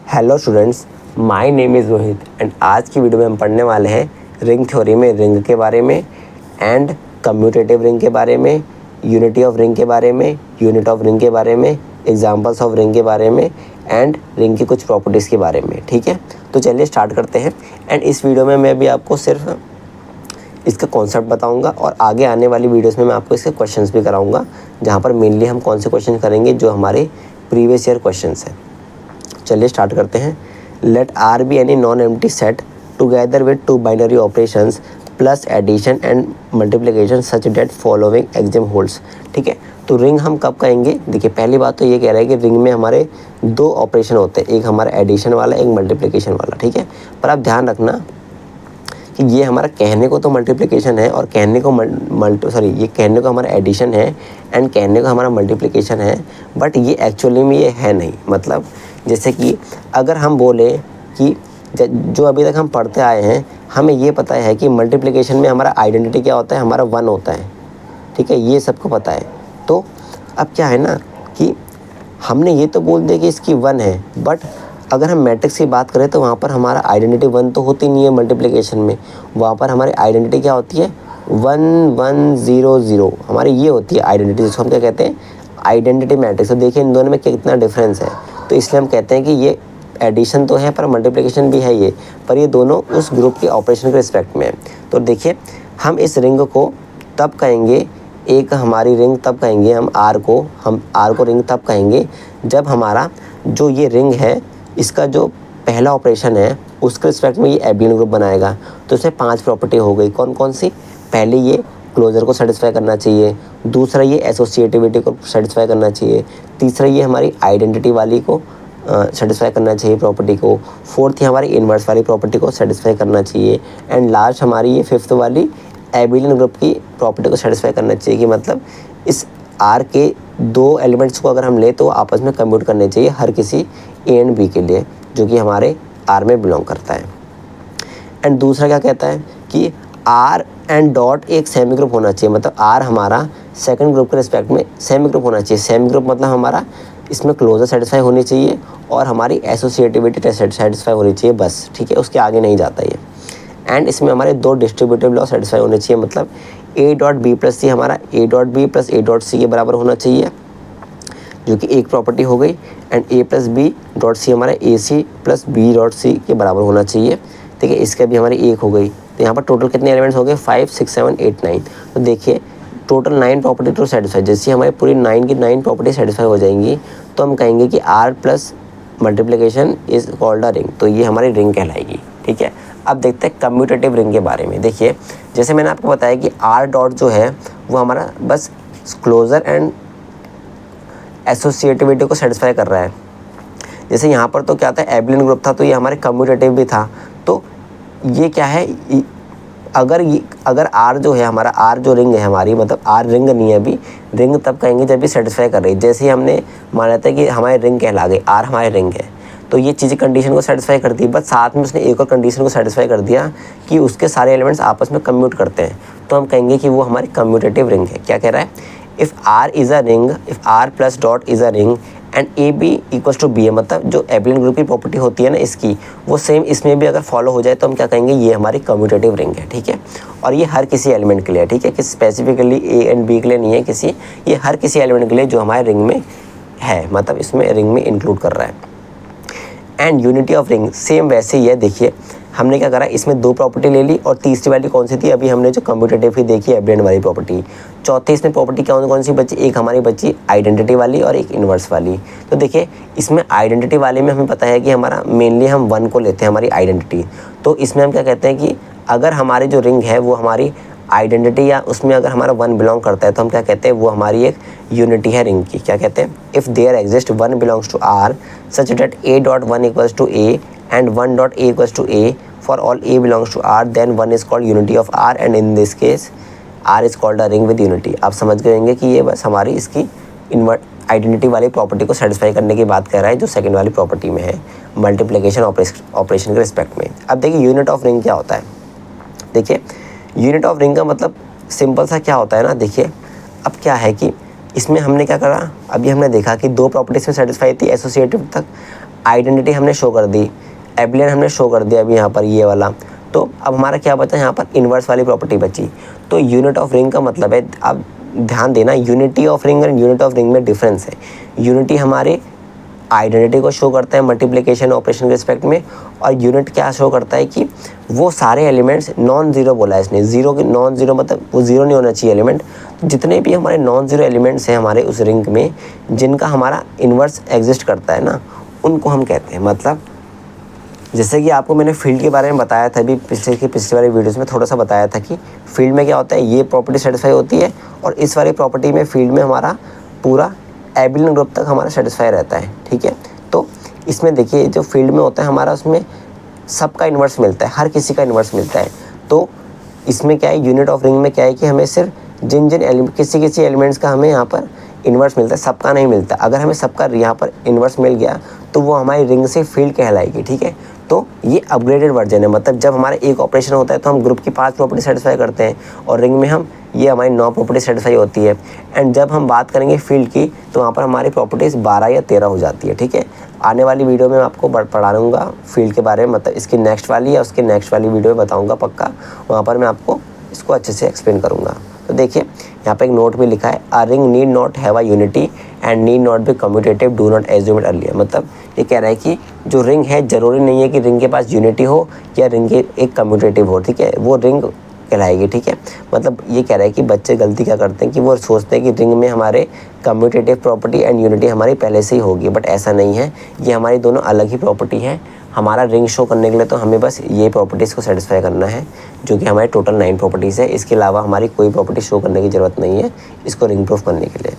Hello students, my name is Rohit and आज की video में हम पढ़ने वाले हैं रिंग थ्योरी में रिंग के बारे में एंड कम्यूटेटिव रिंग के बारे में, यूनिटी ऑफ रिंग के बारे में, यूनिट ऑफ रिंग के बारे में, एग्जांपल्स ऑफ रिंग के बारे में एंड रिंग की कुछ प्रॉपर्टीज़ के बारे में। ठीक है, तो चलिए स्टार्ट करते हैं। एंड इस वीडियो में मैं भी आपको सिर्फ इसका कॉन्सेप्ट बताऊंगा और आगे आने वाली वीडियोस में मैं आपको इसके क्वेश्चंस भी कराऊंगा, जहाँ पर मेनली हम कौन से क्वेश्चन करेंगे जो हमारे प्रीवियस ईयर क्वेश्चंस हैं। चलिए स्टार्ट करते हैं। Let R be any non empty set together with two binary operations plus addition and multiplication such that following exam holds. ठीक है, तो रिंग हम कब कहेंगे? देखिए, पहली बात तो ये कह रहा है कि रिंग में हमारे दो ऑपरेशन होते हैं, एक हमारा एडिशन वाला, एक मल्टीप्लिकेशन वाला। ठीक है, पर आप ध्यान रखना कि ये हमारा कहने को तो मल्टीप्लिकेशन है और कहने को ये कहने को हमारा एडिशन है एंड कहने को हमारा मल्टीप्लिकेशन है, बट ये एक्चुअली में ये है नहीं। मतलब जैसे कि अगर हम बोले कि जो अभी तक हम पढ़ते आए हैं, हमें ये पता है कि मल्टीप्लिकेशन में हमारा आइडेंटिटी क्या होता है, हमारा 1 होता है। ठीक है, ये सबको पता है। तो अब क्या है ना कि हमने ये तो बोल दिया कि इसकी 1 है, बट अगर हम मैट्रिक्स की बात करें तो वहाँ पर हमारा आइडेंटिटी 1 तो होती नहीं है मल्टीप्लिकेशन में। वहाँ पर हमारी आइडेंटिटी क्या होती है? 1 1 0 0 हमारी ये होती है आइडेंटिटी, जिसको हम क्या कहते हैं? Identity matrix. तो देखिए इन दोनों में कितना डिफरेंस है। तो इसलिए हम कहते हैं कि ये एडिशन तो है पर मल्टीप्लिकेशन भी है ये, पर ये दोनों उस ग्रुप के ऑपरेशन के रिस्पेक्ट में है। तो देखिए, हम इस रिंग को तब कहेंगे, एक हमारी रिंग तब कहेंगे हम आर को रिंग तब कहेंगे जब हमारा जो ये रिंग है, इसका जो पहला ऑपरेशन है उसके रिस्पेक्ट में ये एबिलियन ग्रुप बनाएगा। तो इसमें 5 प्रॉपर्टी हो गई। कौन कौन सी? पहले ये क्लोजर को सेटिस्फाई करना चाहिए, दूसरा ये एसोसिएटिविटी को सेटिस्फाई करना चाहिए, तीसरा ये हमारी आइडेंटिटी वाली को सेटिस्फाई करना चाहिए प्रॉपर्टी को, फोर्थ ये हमारी इन्वर्स वाली प्रॉपर्टी को सेटिस्फाई करना चाहिए एंड लास्ट हमारी ये फिफ्थ वाली एबिलियन ग्रुप की प्रॉपर्टी को सेटिस्फाई करना चाहिए। कि मतलब इस आर के दो एलिमेंट्स को अगर हम ले तो आपस में कंप्यूट करने चाहिए हर किसी ए एंड बी के लिए जो कि हमारे आर में बिलोंग करता है। एंड दूसरा क्या कहता है कि आर एंड डॉट एक सेमी ग्रुप होना चाहिए। मतलब आर हमारा सेकंड ग्रुप के रिस्पेक्ट में सेमी ग्रुप होना चाहिए। सेमी ग्रुप मतलब हमारा इसमें क्लोजर सेटिस्फाई होनी चाहिए और हमारी एसोसिएटिविटी सेटिस्फाई होनी चाहिए, बस। ठीक है, उसके आगे नहीं जाता ये। एंड इसमें हमारे दो डिस्ट्रीब्यूटिव लॉ सेटिस्फाई होने चाहिए। मतलब A dot B plus C हमारा A dot B plus A dot C के बराबर होना चाहिए, जो कि एक प्रॉपर्टी हो गई। And A plus B dot C हमारा A C plus B dot C के बराबर होना चाहिए। ठीक है, इसका भी हमारी एक हो गई। तो यहाँ पर टोटल कितने एलिमेंट्स हो गए? 5 6 7 8 9। तो देखिए टोटल 9 प्रॉपर्टी टू सेटिस्फाई। जैसे हमारी पूरी 9 की 9 प्रॉपर्टी सेटिस्फाई हो जाएंगी तो हम कहेंगे कि R plus multiplication is called a ring. तो ये हमारी रिंग कहलाएगी। ठीक है, अब देखते हैं कम्यूटेटिव रिंग के बारे में। देखिए, जैसे मैंने आपको बताया कि आर डॉट जो है वो हमारा बस क्लोजर एंड एसोसिएटिविटी को सेटिस्फाई कर रहा है। जैसे यहाँ पर तो क्या था, एबिलियन ग्रुप था, तो ये हमारे कम्यूटेटिव भी था। तो ये क्या है, अगर आर जो है हमारा, आर जो रिंग है हमारी, मतलब आर रिंग नहीं है अभी, रिंग तब कहेंगे जब भी सेटिस्फाई कर रही है। जैसे ही हमने माना था कि हमारे रिंग कहला गई, आर हमारे रिंग है, तो ये चीज़ें कंडीशन को सेटिस्फाई करती है, बस साथ में उसने एक और कंडीशन को सेटिस्फाई कर दिया कि उसके सारे एलिमेंट्स आपस में कम्यूट करते हैं। तो हम कहेंगे कि वो हमारी कम्यूटेटिव रिंग है। क्या कह रहा है? If R is a ring, if R plus dot is a ring and A B equals to B है, मतलब जो एबिलियन ग्रुप की प्रॉपर्टी होती है ना इसकी, वो सेम इसमें भी अगर फॉलो हो जाए तो हम क्या कहेंगे? ये हमारी कम्यूटेटिव रिंग है। ठीक है, और ये हर किसी एलिमेंट के लिए है। ठीक है, कि स्पेसिफिकली ए एंड बी के लिए नहीं है किसी, ये हर किसी एलिमेंट के लिए जो हमारे रिंग में है, मतलब इसमें रिंग में इंक्लूड कर रहा है। And unity of ring same वैसे ही है। देखिए हमने क्या करा, इसमें 2 प्रॉपर्टी ले ली और तीसरी वाली कौन सी थी? अभी हमने जो कम्यूटेटिव की देखी, एबिलियन वाली प्रॉपर्टी। चौथी इसमें प्रॉपर्टी कौन सी बची? एक हमारी बची आइडेंटिटी वाली और एक इन्वर्स वाली। तो देखिए इसमें आइडेंटिटी वाले में हमें पता है कि हमारा मेनली हम 1 को लेते हैं हमारी आइडेंटिटी। तो इसमें हम क्या कहते हैं कि अगर हमारी जो रिंग है वो हमारी आइडेंटिटी या उसमें अगर हमारा 1 बिलोंग करता है तो हम क्या कहते हैं? वो हमारी एक यूनिटी है रिंग की। क्या कहते हैं? If there exist 1 belongs to R such that A dot 1 equals to A and 1 dot A equals to A for all A belongs to R, then 1 is called unity of R and in this case R is called a ring with unity. आप समझ गए होंगे कि ये बस हमारी इसकी identity वाली प्रॉपर्टी को सेटिस्फाई करने की बात कर रहा है, जो सेकंड वाली प्रॉपर्टी में है, मल्टीप्लिकेशन ऑपरेशन के रिस्पेक्ट में। अब देखिए यूनिट ऑफ रिंग क्या होता है। देखिए यूनिट ऑफ रिंग का मतलब सिंपल सा क्या होता है ना। देखिए अब क्या है कि इसमें हमने क्या करा, अभी हमने देखा कि 2 प्रॉपर्टीज में सेटिस्फाई थी एसोसिएटिव तक, आइडेंटिटी हमने शो कर दी, एबिलियन हमने शो कर दिया अभी यहाँ पर ये वाला। तो अब हमारा क्या बचा यहाँ पर, इन्वर्स वाली प्रॉपर्टी बची। तो यूनिट ऑफ रिंग का मतलब है, अब ध्यान देना, यूनिटी ऑफ रिंग और यूनिट ऑफ रिंग में डिफरेंस है। यूनिटी हमारे आइडेंटिटी को शो करता है मल्टीप्लिकेशन ऑपरेशन के रिस्पेक्ट में, और यूनिट क्या शो करता है कि वो सारे एलिमेंट्स नॉन जीरो बोला है इसने, जीरो के नॉन जीरो मतलब वो जीरो नहीं होना चाहिए एलिमेंट। जितने भी हमारे नॉन जीरो एलिमेंट्स हैं हमारे उस रिंग में, जिनका हमारा इन्वर्स एग्जिस्ट करता है ना, उनको हम कहते हैं। मतलब जैसे कि आपको मैंने फील्ड के बारे में बताया था अभी पिछले वाले वीडियोज़ में थोड़ा सा बताया था कि फील्ड में क्या होता है, ये प्रॉपर्टी सेटिस्फाई होती है, और इस वाली प्रॉपर्टी में फील्ड में हमारा पूरा एबिलियन ग्रुप तक हमारा सेटिस्फाई रहता है। ठीक है, तो इसमें देखिए जो फील्ड में होता है हमारा, उसमें सबका इन्वर्स मिलता है, हर किसी का इन्वर्स मिलता है। तो इसमें क्या है, यूनिट ऑफ रिंग में क्या है कि हमें सिर्फ जिन किसी एलिमेंट्स का हमें यहाँ पर इन्वर्स मिलता है, सबका नहीं मिलता। अगर हमें सबका यहाँ पर इन्वर्स मिल गया तो वो हमारी रिंग से फील्ड कहलाएगी। ठीक है, तो ये अपग्रेडेड वर्जन है। मतलब जब हमारा एक ऑपरेशन होता है तो हम ग्रुप की 5 प्रॉपर्टी सेटिस्फाई करते हैं, और रिंग में हम ये हमारी 9 प्रॉपर्टी सेटिस्फाई होती है। एंड जब हम बात करेंगे फील्ड की तो वहाँ पर हमारी प्रॉपर्टीज़ 12 या 13 हो जाती है। ठीक है, आने वाली वीडियो में मैं आपको पढ़ा दूँगा फील्ड के बारे में, मतलब इसकी नेक्स्ट वाली या उसके नेक्स्ट वाली वीडियो में बताऊँगा पक्का, वहाँ पर मैं आपको इसको अच्छे से एक्सप्लेन करूँगा। तो देखिए यहाँ पे एक नोट भी लिखा है, a ring need not have a unity and need not be commutative, do not assume it earlier. मतलब ये कह रहा है कि जो रिंग है ज़रूरी नहीं है कि रिंग के पास यूनिटी हो या रिंग के एक कम्यूटेटिव हो। ठीक है, वो रिंग कहलाएगी। ठीक है, मतलब ये कह रहा है कि बच्चे गलती क्या करते हैं कि वो सोचते हैं कि रिंग में हमारे कम्यूटेटिव प्रॉपर्टी एंड यूनिटी हमारी पहले से ही होगी, बट ऐसा नहीं है। ये हमारी दोनों अलग ही प्रॉपर्टी है। हमारा रिंग शो करने के लिए तो हमें बस ये प्रॉपर्टीज़ को सेटिस्फाई करना है, जो कि हमारे टोटल 9 प्रॉपर्टीज़ है। इसके अलावा हमारी कोई प्रॉपर्टी शो करने की ज़रूरत नहीं है इसको रिंग प्रूफ करने के लिए।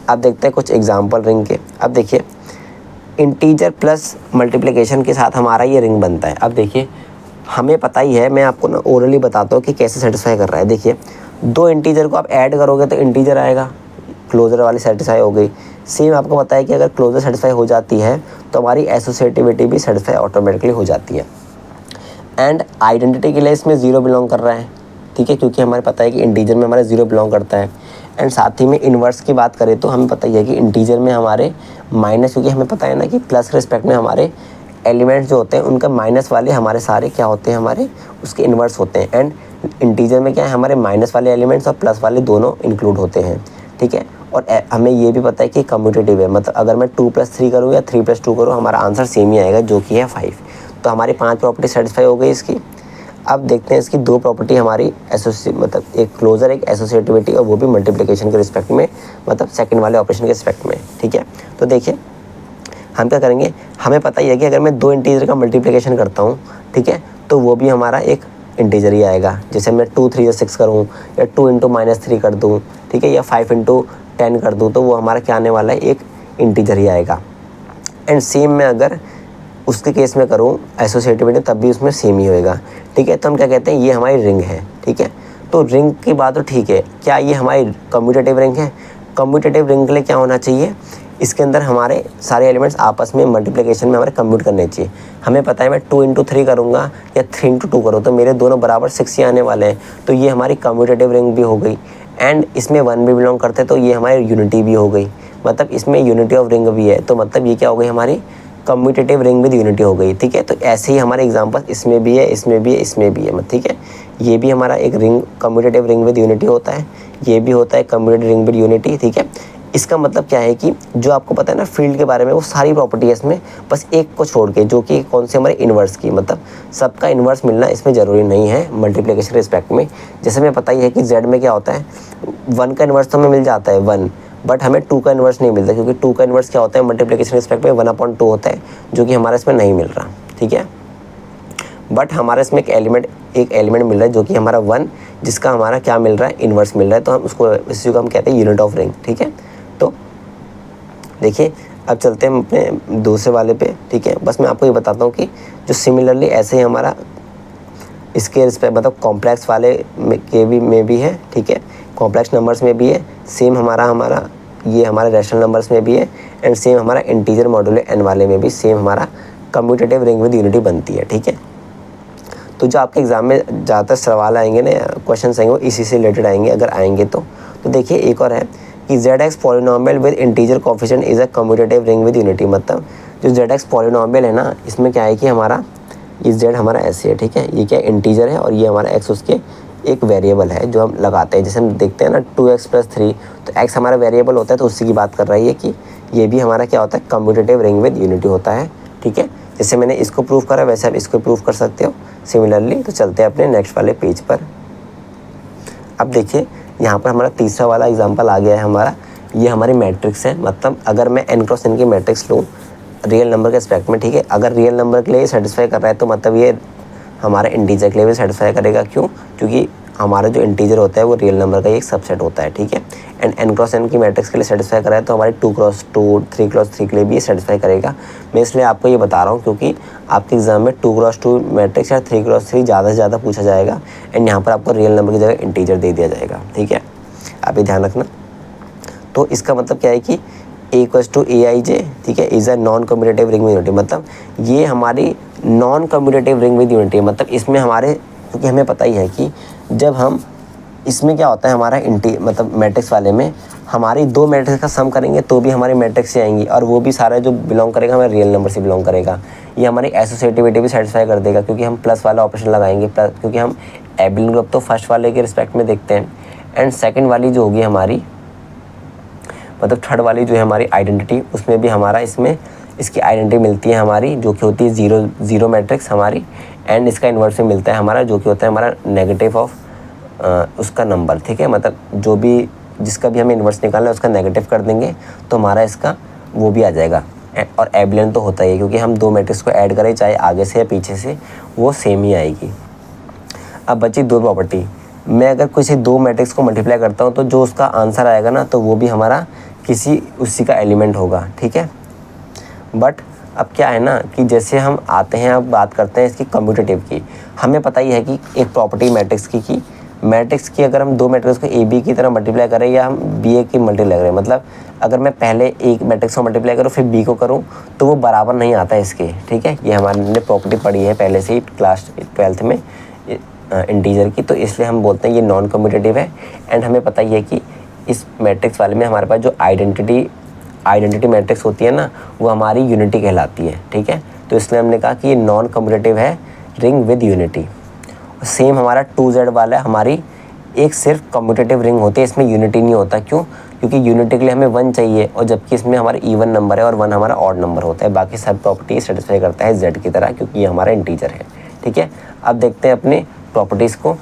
अब देखते हैं कुछ एग्जाम्पल रिंग के। अब देखिए इंटीजर प्लस मल्टीप्लिकेशन के साथ हमारा ये रिंग बनता है। अब देखिए हमें पता ही है, मैं आपको ना ओरली बताता हूँ कि कैसे सेटिस्फाई कर रहा है। देखिए 2 इंटीजर को आप ऐड करोगे तो इंटीजर आएगा, क्लोजर वाली सेटिस्फाई हो गई। सेम आपको पता है कि अगर क्लोजर सेटिस्फाई हो जाती है तो हमारी एसोसिएटिविटी भी सेटिस्फाई ऑटोमेटिकली हो जाती है। एंड आइडेंटिटी के लिए इसमें 0 बिलोंग कर रहा है। ठीक है, क्योंकि हमें पता है कि इंटीजर में हमारे 0 बिलोंग करता है। एंड साथ ही में इन्वर्स की बात करें तो हमें पता ही है कि इंटीजर में हमारे माइनस, क्योंकि हमें पता है ना कि प्लस के रिस्पेक्ट में हमारे एलिमेंट्स जो होते हैं उनका माइनस वाले हमारे सारे क्या होते हैं, हमारे उसके इन्वर्स होते हैं। एंड इंटीजर में क्या है, हमारे माइनस वाले एलिमेंट्स और प्लस वाले दोनों इंक्लूड होते हैं। ठीक है, और हमें ये भी पता है कि कम्यूटेटिव है, मतलब अगर मैं 2 + 3 करूँ या 3 + 2 करूँ हमारा आंसर सेम ही आएगा, जो कि है 5। तो हमारी 5 प्रॉपर्टी सेटिस्फाई हो गई इसकी। अब देखते हैं इसकी 2 प्रॉपर्टी हमारी मतलब एक क्लोजर एक एसोसिएटिविटी, और वो भी मल्टीप्लिकेशन के रिस्पेक्ट में, मतलब सेकंड वाले ऑपरेशन के रिस्पेक्ट में। ठीक है, तो देखिए हम क्या करेंगे, हमें पता ही है कि अगर मैं 2 इंटीजर का मल्टीप्लिकेशन करता हूँ, ठीक है, तो वो भी हमारा एक इंटीजर ही आएगा। जैसे मैं 2 × 3 = 6 करूँ, या 2 × -3 कर दूँ, ठीक है, या 5 × 10 कर दूँ, तो वो हमारा क्या आने वाला है, एक इंटीजर ही आएगा। एंड सेम में अगर उसके केस में करूँ एसोसिएटिविटी, तब भी उसमें सेम ही होएगा। ठीक है, तो हम क्या कहते हैं, ये हमारी रिंग है। ठीक है, तो रिंग की बात तो ठीक है, क्या ये हमारी कम्यूटेटिव रिंग है? कम्यूटेटिव रिंग के लिए क्या होना चाहिए, इसके अंदर हमारे सारे एलिमेंट्स आपस में मल्टीप्लिकेशन में हमारे कम्यूट करने चाहिए। हमें पता है मैं 2 × 3 करूँगा या 3 × 2 करूँ तो मेरे दोनों बराबर 6 ही आने वाले हैं, तो ये हमारी कम्यूटेटिव रिंग भी हो गई। एंड इसमें 1 भी बिलोंग करते तो ये हमारी यूनिटी भी हो गई, मतलब इसमें यूनिटी ऑफ रिंग भी है, तो मतलब ये क्या हो गई, हमारी कम्यूटेटिव रिंग विद यूनिटी हो गई। ठीक है, तो ऐसे ही हमारे एग्जांपल इसमें भी है, इसमें भी है, इसमें भी है। ठीक है, ये भी हमारा एक ring commutative ring with unity होता है, ये भी होता है कम्यूटेटिव रिंग विद यूनिटी। ठीक है, इसका मतलब क्या है कि जो आपको पता है ना फील्ड के बारे में, वो सारी प्रॉपर्टी है इसमें, बस एक को छोड़ के, जो कि कौन से हमारे इन्वर्स की, मतलब सबका इन्वर्स मिलना इसमें ज़रूरी नहीं है मल्टीप्लिकेशन रिस्पेक्ट में। जैसे हमें पता ही है कि जेड में क्या होता है, 1 का इन्वर्स तो हमें मिल जाता है 1, बट हमें 2 का इन्वर्स नहीं मिलता, क्योंकि 2 का इन्वर्स क्या होता है मल्टीप्लिकेशन रिस्पेक्ट में 1/2 होता है, जो कि हमारे इसमें नहीं मिल रहा। ठीक है, बट हमारे इसमें एक एलिमेंट मिल रहा है जो कि हमारा 1, जिसका हमारा क्या मिल रहा है, इन्वर्स मिल रहा है, तो हम उसको इसी को हम कहते हैं यूनिट ऑफ रिंग। ठीक है, तो देखिए अब चलते हैं अपने दूसरे वाले पे। ठीक है, बस मैं आपको ये बताता हूँ कि जो सिमिलरली ऐसे ही हमारा इसके रिस्पेक्ट मतलब कॉम्प्लेक्स वाले में भी है। ठीक है, कॉम्प्लेक्स नंबर्स में भी है, सेम हमारा ये हमारे रैशनल नंबर्स में भी है, एंड सेम हमारा इंटीजर मॉड्यूलो n वाले में भी सेम हमारा कम्यूटेटिव रिंग विद यूनिटी बनती है। ठीक है, तो जो आपके एग्जाम में ज़्यादातर सवाल आएंगे ना, क्वेश्चन आएंगे, वो इसी से रिलेटेड आएंगे अगर आएंगे तो देखिए एक और है कि ZX polynomial with integer coefficient is a commutative ring with unity. मतलब जो ZX पॉलिनॉमियल है ना, इसमें क्या है कि हमारा ये Z हमारा ऐसे है, ठीक है, ये क्या इंटीजर है और ये हमारा X उसके एक वेरिएबल है जो हम लगाते हैं। जैसे हम देखते हैं ना 2x + 3, तो x हमारा वेरिएबल होता है, तो उसी की बात कर रही है कि ये भी हमारा क्या होता है, कम्यूटेटिव रिंग विद यूनिटी होता है, ठीक है। जैसे मैंने इसको प्रूव करा वैसे आप इसको प्रूव कर सकते हो सिमिलरली। तो चलते हैं अपने नेक्स्ट वाले पेज पर। अब देखिए यहाँ पर हमारा तीसरा वाला एग्जांपल आ गया है हमारा। ये हमारी मैट्रिक्स है, मतलब अगर मैं n क्रॉस n की मैट्रिक्स लूँ रियल नंबर के एस्पेक्ट में, ठीक है, अगर रियल नंबर के लिए सेटिस्फाई कर रहा है तो मतलब ये हमारा इंटीजर के लिए भी सेटिस्फाई करेगा। क्यों? क्योंकि हमारा जो इंटीजर होता है वो रियल नंबर का एक सबसेट होता है, ठीक है। एंड n क्रॉस n की मैट्रिक्स के लिए सेटिस्फाई कर रहा है तो हमारे 2 क्रॉस 2 3 क्रॉस 3 के लिए भी ये सेटिस्फाई करेगा। मैं इसलिए आपको ये बता रहा हूँ क्योंकि आपके एग्जाम में 2 क्रॉस 2 मैट्रिक्स या 3 क्रॉस 3 ज़्यादा से ज़्यादा पूछा जाएगा एंड यहाँ पर आपको रियल नंबर की जगह इंटीजर दे दिया जाएगा, ठीक है, आप ये ध्यान रखना। तो इसका मतलब क्या है कि A = Aij, ठीक है, is a non commutative ring with unity, मतलब ये हमारी non commutative ring with unity, मतलब इसमें हमारे, क्योंकि हमें पता ही है कि जब हम इसमें क्या होता है हमारा मतलब मैट्रिक्स वाले में हमारी 2 मैट्रिक्स का सम करेंगे तो भी हमारी मैट्रिक्स से आएंगी और वो भी सारा जो बिलोंग करेगा हमारे रियल नंबर से बिलोंग करेगा। ये हमारी एसोसिएटिविटी भी सेटिस्फाई कर देगा क्योंकि हम प्लस वाला ऑपरेशन लगाएंगे, क्योंकि हम एबिलियन ग्रुप तो फर्स्ट वाले के रिस्पेक्ट में देखते हैं एंड सेकेंड वाली जो होगी हमारी, मतलब थर्ड वाली जो है हमारी आइडेंटिटी, उसमें भी हमारा इसमें इसकी आइडेंटिटी मिलती है हमारी जो कि होती है जीरो मैट्रिक्स हमारी, एंड इसका इन्वर्स में मिलता है हमारा जो कि होता है हमारा नेगेटिव ऑफ उसका नंबर, ठीक है, मतलब जो भी जिसका भी हमें इन्वर्स निकालना है उसका नेगेटिव कर देंगे तो हमारा इसका वो भी आ जाएगा। और एबिलियन तो होता ही है क्योंकि हम 2 मैट्रिक्स को ऐड करें चाहे आगे से या पीछे से वो सेम ही आएगी। अब बची 2 प्रॉपर्टी, मैं अगर किसी 2 मैट्रिक्स को मल्टीप्लाई करता हूँ तो जो उसका आंसर आएगा ना तो वो भी हमारा किसी उसी का एलिमेंट होगा, ठीक है। बट अब क्या है ना कि जैसे हम आते हैं, अब बात करते हैं इसकी कम्यूटेटिव की। हमें पता ही है कि एक प्रॉपर्टी मैट्रिक्स की मैट्रिक्स की अगर हम 2 मैट्रिक्स को ए बी की तरह मल्टीप्लाई करें या हम बी ए की मल्टीप्लाई करें, मतलब अगर मैं पहले एक मैट्रिक्स को मल्टीप्लाई करूँ फिर बी को करूँ तो वो बराबर नहीं आता है इसके, ठीक है। ये हमारे प्रॉपर्टी पढ़ी है पहले से ही क्लास 12th में इंटीजर की, तो इसलिए हम बोलते हैं ये नॉन कम्यूटेटिव है। एंड हमें पता ही है कि इस मैट्रिक्स वाले में हमारे पास जो आइडेंटिटी मैट्रिक्स होती है ना वो हमारी यूनिटी कहलाती है, ठीक है। तो इसलिए हमने कहा कि ये नॉन कम्यूटेटिव है रिंग विद यूनिटी। सेम हमारा 2Z वाला हमारी एक सिर्फ कम्यूटेटिव रिंग होती है, इसमें यूनिटी नहीं होता। क्यों? क्योंकि यूनिटी के लिए हमें 1 चाहिए और जबकि इसमें हमारा इवन नंबर है और 1 हमारा ऑड नंबर होता है। बाकी सब प्रॉपर्टी सेटिस्फाई करता है Z की तरह क्योंकि ये हमारा इंटीजर है, ठीक है। अब देखते हैं अपने प्रॉपर्टीज़ को,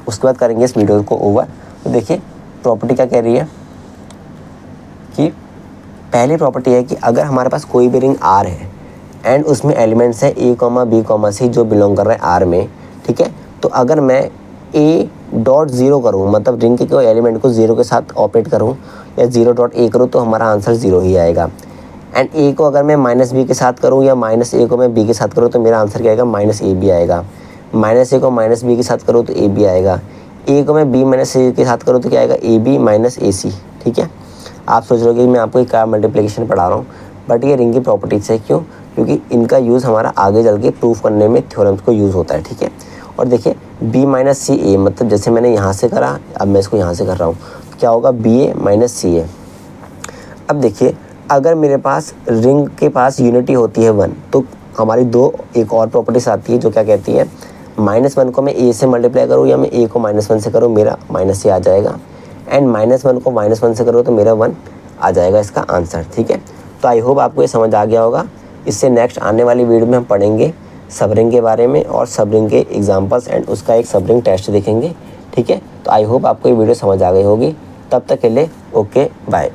उसके बाद करेंगे इस वीडियो को ओवर। तो देखिए प्रॉपर्टी क्या कह रही है कि पहली प्रॉपर्टी है कि अगर हमारे पास कोई भी रिंग R है एंड उसमें एलिमेंट्स है A, B, C जो बिलोंग कर रहा है R में, ठीक है, तो अगर मैं A.0 करूँ, मतलब रिंग के कोई एलिमेंट को 0 के साथ ऑपरेट करूँ या 0.A करूँ तो हमारा आंसर 0 ही आएगा। एंड A को अगर मैं -B के साथ करूँ या -A को मैं B के साथ करूँ तो मेरा आंसर क्या आएगा, -AB आएगा। -A को -B के साथ करूँ तो AB आएगा। A को मैं B -A के साथ करूँ तो क्या आएगा, AB -AC, ठीक है। आप सोच रहे हो कि मैं आपको एक कार मल्टीप्लिकेशन पढ़ा रहा हूँ, बट ये रिंग की प्रॉपर्टीज है। क्यों? क्योंकि इनका यूज़ हमारा आगे चल के प्रूफ करने में थ्योरम्स को यूज़ होता है, ठीक है। और देखिए B - CA, मतलब जैसे मैंने यहाँ से करा अब मैं इसको यहाँ से कर रहा हूँ, क्या होगा, BA - CA। अब देखिए अगर मेरे पास रिंग के पास यूनिटी होती है 1 तो हमारी एक और प्रॉपर्टीज आती है जो क्या कहती है, -1 को मैं A से मल्टीप्लाई करूँ या मैं A को -1 से करूँ मेरा -A आ जाएगा, एंड -1 को -1 से करो तो मेरा 1 आ जाएगा इसका आंसर, ठीक है। तो आई होप आपको ये समझ आ गया होगा। इससे नेक्स्ट आने वाली वीडियो में हम पढ़ेंगे सब रिंग के बारे में और सब रिंग के एग्जांपल्स एंड उसका एक सब रिंग टेस्ट देखेंगे, ठीक है। तो आई होप आपको ये वीडियो समझ आ गई होगी। तब तक के लिए ओके बाय।